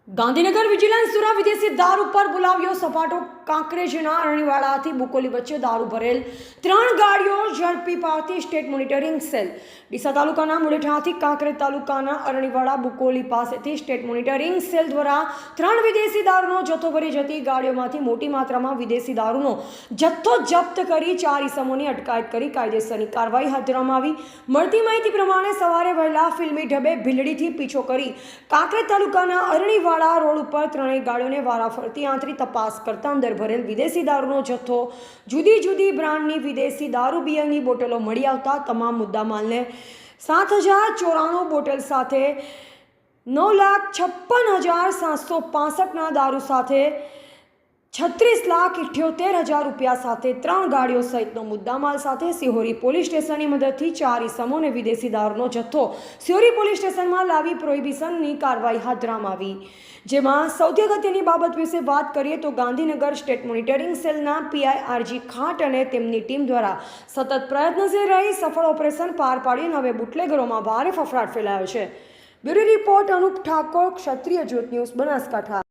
Gandhinagar vigilance દ્વારા વિદેશી દારૂ પર બોલાવ્યો સપાટો કાંકરેજના અરણીવાડાથી બુકોલી વચ્ચે દારૂ ભરેલ 3 ગાડીઓ ઝડપી પાડતી સ્ટેટ મોનિટરિંગ સેલ ડીસા તાલુકાના મુળેઠાથી કાંકરેજ તાલુકાના અરણીવાડા બુકોલી પાસેથી સ્ટેટ મોનિટરિંગ સેલ દ્વારા 3 વિદેશી દારૂનો જથ્થો ભરી જતી ગાડીઓમાંથી મોટી માત્રામાં વિદેશી દારૂનો જથ્થો જપ્ત કરી 4 ઇસમોની અટકાયત કરી કાયદેસરની કાર્યવાહી હાથ ધરવામાં આવી। મળતી માહિતી પ્રમાણે સવારે વહેલા ફિલ્મી ઢબે ભીલડીથી પીછો કરી કાંકરેજ તાલુકાના અરણીવાડા રોડ ઉપર 3 ગાડીઓને વારાફરતી આંતરી તપાસ કરતા અંદર ભરેલ વિદેશી દારૂનો જથ્થો જુદી જુદી બ્રાન્ડની વિદેશી દારૂ બિયરની બોટલો મળી આવતા તમામ મુદ્દામાલને 7094 બોટલ સાથે 9,56,765ના દારૂ સાથે 36,78,000 રૂપિયા સાથે 3 ગાડીઓ સહિતનો મુદ્દામાલ સાથે સિહોરી પોલીસ સ્ટેશનની મદદથી 4 ઇસમોને વિદેશી દારૂનો જથ્થો સિહોરી પોલીસ સ્ટેશનમાં લાવી પ્રોહિબિશનની કાર્યવાહી હાથ ધરવામાં આવી। જેમાં સૌથી અગત્યની બાબત વિશે વાત કરીએ તો ગાંધીનગર સ્ટેટ મોનિટરિંગ સેલના પીઆઈ આરજી ખાટ અને તેમની ટીમ દ્વારા સતત પ્રયત્નશીલ રહી સફળ ઓપરેશન પાર પાડીને હવે બુટલેગરોમાં ભારે ફફડાટ ફેલાયો છે। બ્યુરો રિપોર્ટ અનુપ ઠાકોર, ક્ષત્રિય જ્યોત ન્યૂઝ, બનાસકાંઠા।